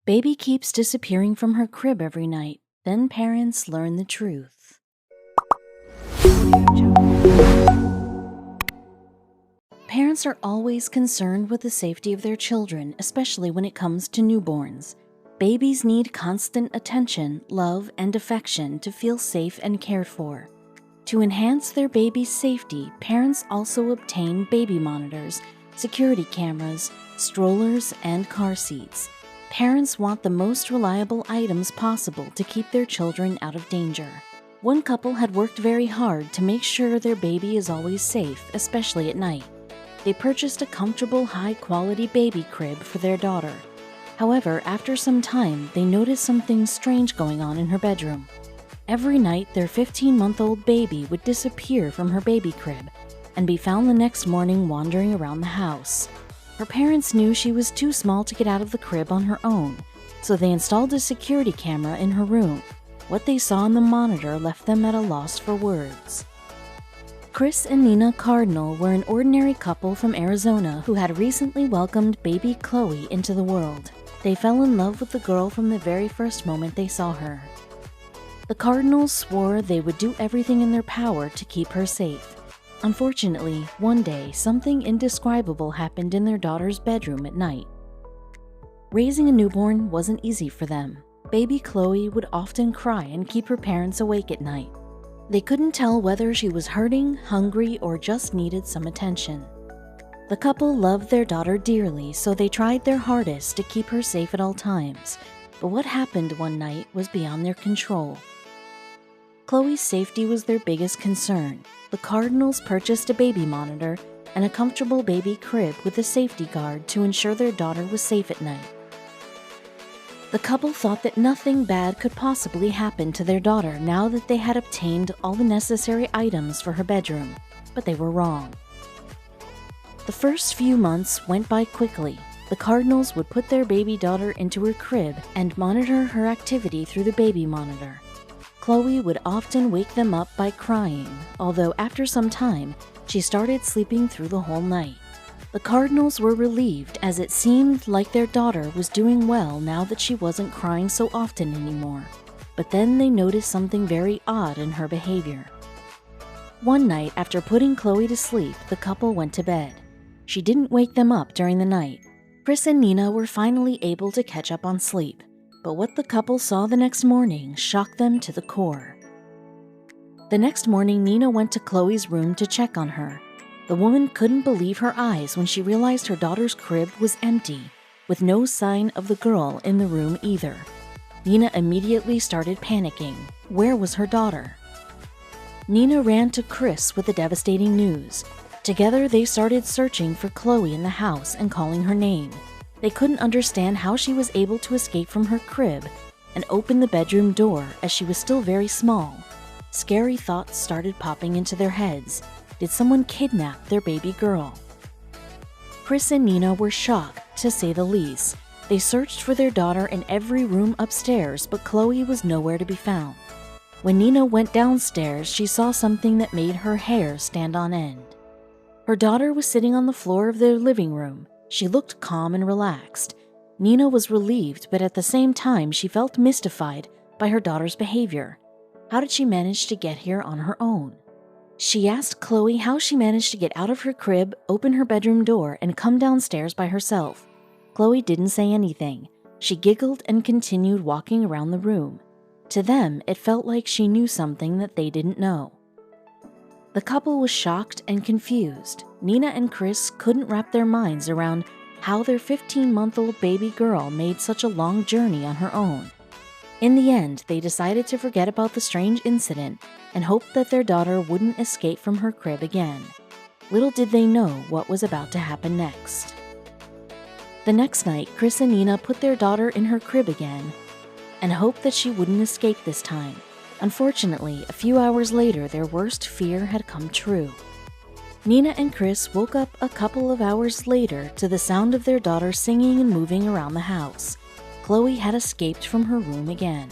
Baby keeps disappearing from her crib every night. Then parents learn the truth. Parents are always concerned with the safety of their children, especially when it comes to newborns. Babies need constant attention, love, and affection to feel safe and cared for. To enhance their baby's safety, parents also obtain baby monitors, security cameras, strollers, and car seats. Parents want the most reliable items possible to keep their children out of danger. One couple had worked very hard to make sure their baby is always safe, especially at night. They purchased a comfortable, high-quality baby crib for their daughter. However, after some time, they noticed something strange going on in her bedroom. Every night, their 15-month-old baby would disappear from her baby crib and be found the next morning wandering around the house. Her parents knew she was too small to get out of the crib on her own, so they installed a security camera in her room. What they saw on the monitor left them at a loss for words. Chris and Nina Cardinal were an ordinary couple from Arizona who had recently welcomed baby Chloe into the world. They fell in love with the girl from the very first moment they saw her. The Cardinals swore they would do everything in their power to keep her safe. Unfortunately, one day, something indescribable happened in their daughter's bedroom at night. Raising a newborn wasn't easy for them. Baby Chloe would often cry and keep her parents awake at night. They couldn't tell whether she was hurting, hungry, or just needed some attention. The couple loved their daughter dearly, so they tried their hardest to keep her safe at all times. But what happened one night was beyond their control. Chloe's safety was their biggest concern. The Cardinals purchased a baby monitor and a comfortable baby crib with a safety guard to ensure their daughter was safe at night. The couple thought that nothing bad could possibly happen to their daughter now that they had obtained all the necessary items for her bedroom, but they were wrong. The first few months went by quickly. The Cardinals would put their baby daughter into her crib and monitor her activity through the baby monitor. Chloe would often wake them up by crying, although after some time, she started sleeping through the whole night. The Cardinals were relieved as it seemed like their daughter was doing well now that she wasn't crying so often anymore. But then they noticed something very odd in her behavior. One night, after putting Chloe to sleep, the couple went to bed. She didn't wake them up during the night. Chris and Nina were finally able to catch up on sleep, but what the couple saw the next morning shocked them to the core. The next morning, Nina went to Chloe's room to check on her. The woman couldn't believe her eyes when she realized her daughter's crib was empty, with no sign of the girl in the room either. Nina immediately started panicking. Where was her daughter? Nina ran to Chris with the devastating news. Together, they started searching for Chloe in the house and calling her name. They couldn't understand how she was able to escape from her crib and open the bedroom door as she was still very small. Scary thoughts started popping into their heads. Did someone kidnap their baby girl? Chris and Nina were shocked, to say the least. They searched for their daughter in every room upstairs, but Chloe was nowhere to be found. When Nina went downstairs, she saw something that made her hair stand on end. Her daughter was sitting on the floor of their living room. She looked calm and relaxed. Nina was relieved, but at the same time, she felt mystified by her daughter's behavior. How did she manage to get here on her own? She asked Chloe how she managed to get out of her crib, open her bedroom door, and come downstairs by herself. Chloe didn't say anything. She giggled and continued walking around the room. To them, it felt like she knew something that they didn't know. The couple was shocked and confused. Nina and Chris couldn't wrap their minds around how their 15-month-old baby girl made such a long journey on her own. In the end, they decided to forget about the strange incident and hoped that their daughter wouldn't escape from her crib again. Little did they know what was about to happen next. The next night, Chris and Nina put their daughter in her crib again and hoped that she wouldn't escape this time. Unfortunately, a few hours later, their worst fear had come true. Nina and Chris woke up a couple of hours later to the sound of their daughter singing and moving around the house. Chloe had escaped from her room again.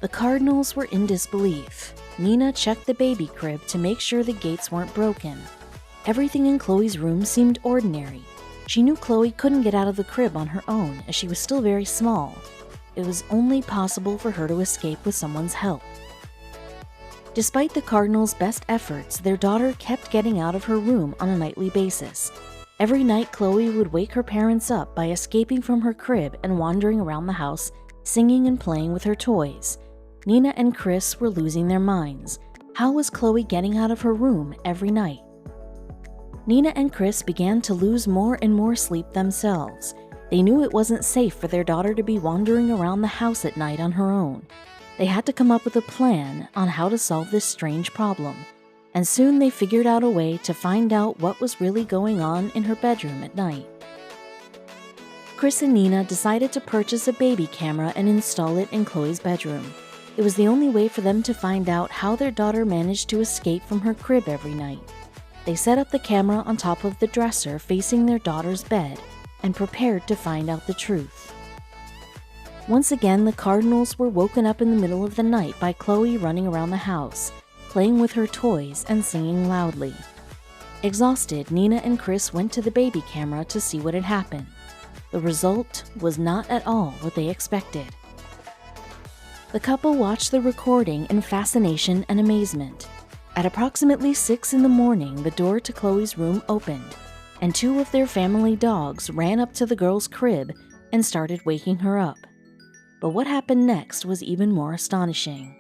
The Cardinals were in disbelief. Nina checked the baby crib to make sure the gates weren't broken. Everything in Chloe's room seemed ordinary. She knew Chloe couldn't get out of the crib on her own as she was still very small. It was only possible for her to escape with someone's help. Despite the Cardinals' best efforts, their daughter kept getting out of her room on a nightly basis. Every night, Chloe would wake her parents up by escaping from her crib and wandering around the house, singing and playing with her toys. Nina and Chris were losing their minds. How was Chloe getting out of her room every night? Nina and Chris began to lose more and more sleep themselves. They knew it wasn't safe for their daughter to be wandering around the house at night on her own. They had to come up with a plan on how to solve this strange problem, and soon they figured out a way to find out what was really going on in her bedroom at night. Chris and Nina decided to purchase a baby camera and install it in Chloe's bedroom. It was the only way for them to find out how their daughter managed to escape from her crib every night. They set up the camera on top of the dresser facing their daughter's bed and prepared to find out the truth. Once again, the Cardinals were woken up in the middle of the night by Chloe running around the house, playing with her toys and singing loudly. Exhausted, Nina and Chris went to the baby camera to see what had happened. The result was not at all what they expected. The couple watched the recording in fascination and amazement. At approximately 6 in the morning, the door to Chloe's room opened, and 2 of their family dogs ran up to the girl's crib and started waking her up. But what happened next was even more astonishing.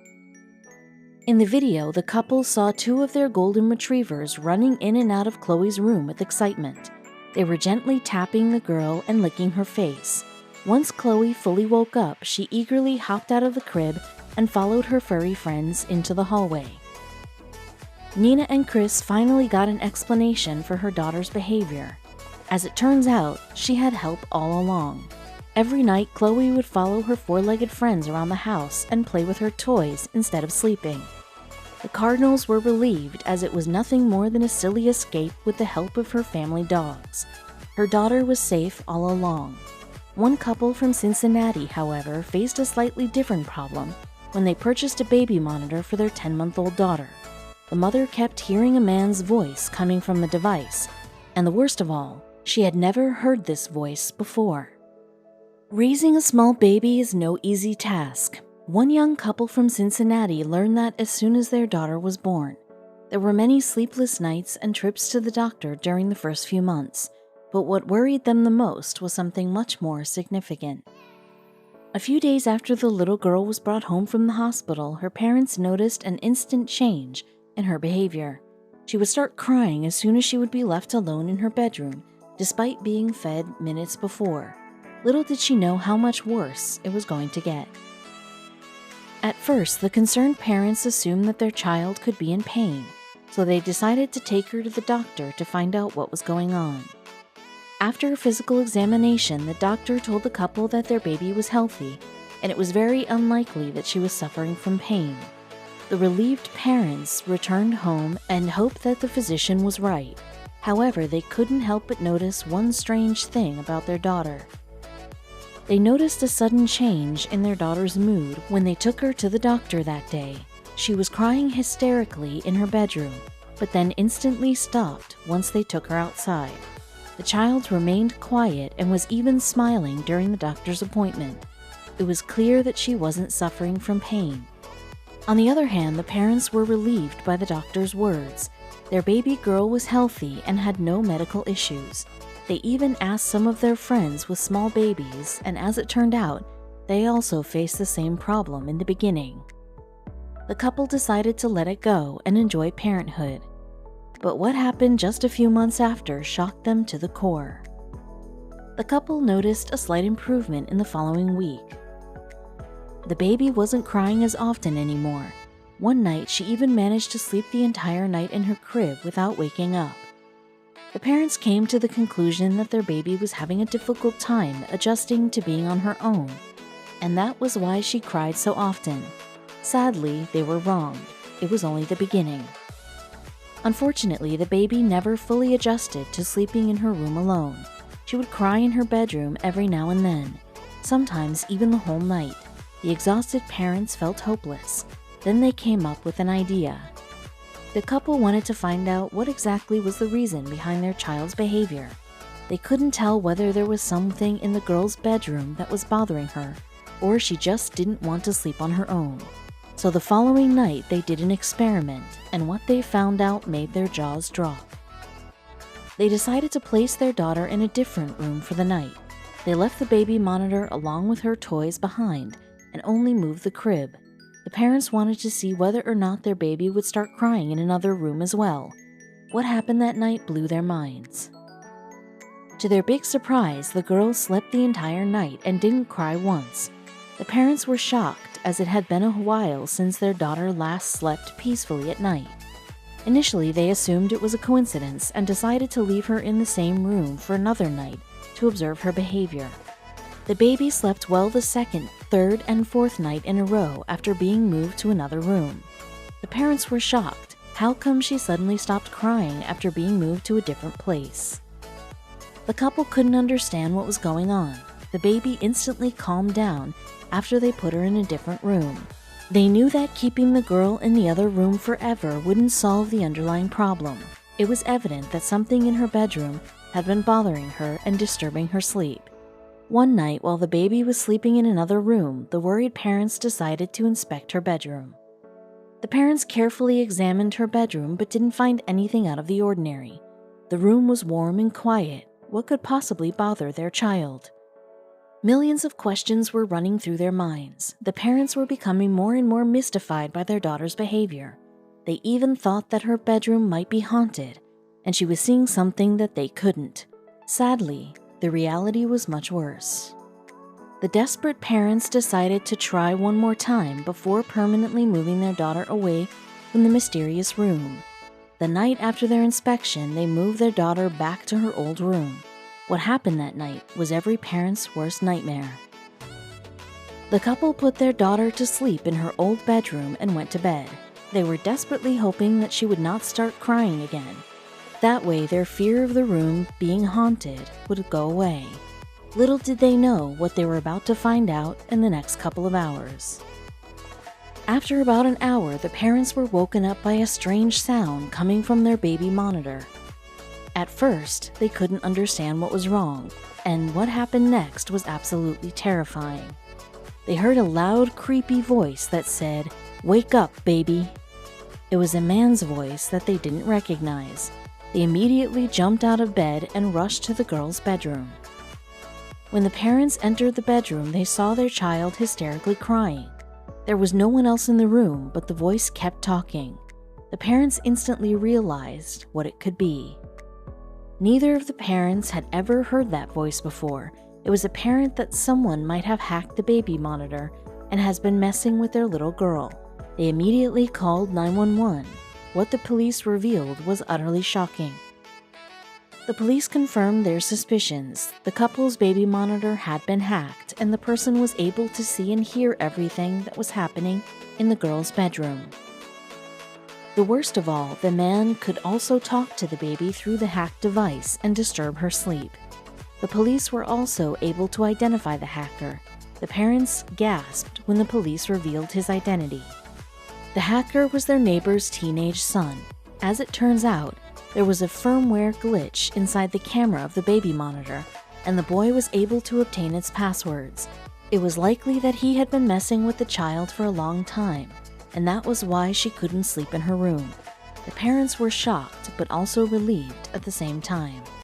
In the video, the couple saw 2 of their golden retrievers running in and out of Chloe's room with excitement. They were gently tapping the girl and licking her face. Once Chloe fully woke up, she eagerly hopped out of the crib and followed her furry friends into the hallway. Nina and Chris finally got an explanation for her daughter's behavior. As it turns out, she had help all along. Every night, Chloe would follow her 4-legged friends around the house and play with her toys instead of sleeping. The Cardinals were relieved as it was nothing more than a silly escape with the help of her family dogs. Her daughter was safe all along. One couple from Cincinnati, however, faced a slightly different problem when they purchased a baby monitor for their 10-month-old daughter. The mother kept hearing a man's voice coming from the device, and the worst of all, she had never heard this voice before. Raising a small baby is no easy task. One young couple from Cincinnati learned that as soon as their daughter was born. There were many sleepless nights and trips to the doctor during the first few months, but what worried them the most was something much more significant. A few days after the little girl was brought home from the hospital, her parents noticed an instant change in her behavior. She would start crying as soon as she would be left alone in her bedroom, despite being fed minutes before. Little did she know how much worse it was going to get. At first, the concerned parents assumed that their child could be in pain, so they decided to take her to the doctor to find out what was going on. After a physical examination, the doctor told the couple that their baby was healthy, and it was very unlikely that she was suffering from pain. The relieved parents returned home and hoped that the physician was right. However, they couldn't help but notice one strange thing about their daughter. They noticed a sudden change in their daughter's mood when they took her to the doctor that day. She was crying hysterically in her bedroom, but then instantly stopped once they took her outside. The child remained quiet and was even smiling during the doctor's appointment. It was clear that she wasn't suffering from pain. On the other hand, the parents were relieved by the doctor's words. Their baby girl was healthy and had no medical issues. They even asked some of their friends with small babies, and as it turned out, they also faced the same problem in the beginning. The couple decided to let it go and enjoy parenthood. But what happened just a few months after shocked them to the core. The couple noticed a slight improvement in the following week. The baby wasn't crying as often anymore. One night, she even managed to sleep the entire night in her crib without waking up. The parents came to the conclusion that their baby was having a difficult time adjusting to being on her own, and that was why she cried so often. Sadly, they were wrong. It was only the beginning. Unfortunately, the baby never fully adjusted to sleeping in her room alone. She would cry in her bedroom every now and then, sometimes even the whole night. The exhausted parents felt hopeless. Then they came up with an idea. The couple wanted to find out what exactly was the reason behind their child's behavior. They couldn't tell whether there was something in the girl's bedroom that was bothering her, or she just didn't want to sleep on her own. So the following night they did an experiment, and what they found out made their jaws drop. They decided to place their daughter in a different room for the night. They left the baby monitor along with her toys behind and only moved the crib. The parents wanted to see whether or not their baby would start crying in another room as well. What happened that night blew their minds. To their big surprise, the girl slept the entire night and didn't cry once. The parents were shocked, as it had been a while since their daughter last slept peacefully at night. Initially, they assumed it was a coincidence and decided to leave her in the same room for another night to observe her behavior. The baby slept well the second, third, and fourth night in a row after being moved to another room. The parents were shocked. How come she suddenly stopped crying after being moved to a different place? The couple couldn't understand what was going on. The baby instantly calmed down after they put her in a different room. They knew that keeping the girl in the other room forever wouldn't solve the underlying problem. It was evident that something in her bedroom had been bothering her and disturbing her sleep. One night, while the baby was sleeping in another room, the worried parents decided to inspect her bedroom. The parents carefully examined her bedroom but didn't find anything out of the ordinary. The room was warm and quiet. What could possibly bother their child? Millions of questions were running through their minds. The parents were becoming more and more mystified by their daughter's behavior. They even thought that her bedroom might be haunted, and she was seeing something that they couldn't. Sadly, the reality was much worse. The desperate parents decided to try one more time before permanently moving their daughter away from the mysterious room. The night after their inspection, they moved their daughter back to her old room. What happened that night was every parent's worst nightmare. The couple put their daughter to sleep in her old bedroom and went to bed. They were desperately hoping that she would not start crying again. That way, their fear of the room being haunted would go away. Little did they know what they were about to find out in the next couple of hours. After about an hour, the parents were woken up by a strange sound coming from their baby monitor. At first, they couldn't understand what was wrong, and what happened next was absolutely terrifying. They heard a loud, creepy voice that said, "Wake up, baby." It was a man's voice that they didn't recognize. They immediately jumped out of bed and rushed to the girl's bedroom. When the parents entered the bedroom, they saw their child hysterically crying. There was no one else in the room, but the voice kept talking. The parents instantly realized what it could be. Neither of the parents had ever heard that voice before. It was apparent that someone might have hacked the baby monitor and has been messing with their little girl. They immediately called 911. What the police revealed was utterly shocking. The police confirmed their suspicions. The couple's baby monitor had been hacked, and the person was able to see and hear everything that was happening in the girl's bedroom. The worst of all, the man could also talk to the baby through the hacked device and disturb her sleep. The police were also able to identify the hacker. The parents gasped when the police revealed his identity. The hacker was their neighbor's teenage son. As it turns out, there was a firmware glitch inside the camera of the baby monitor, and the boy was able to obtain its passwords. It was likely that he had been messing with the child for a long time, and that was why she couldn't sleep in her room. The parents were shocked, but also relieved at the same time.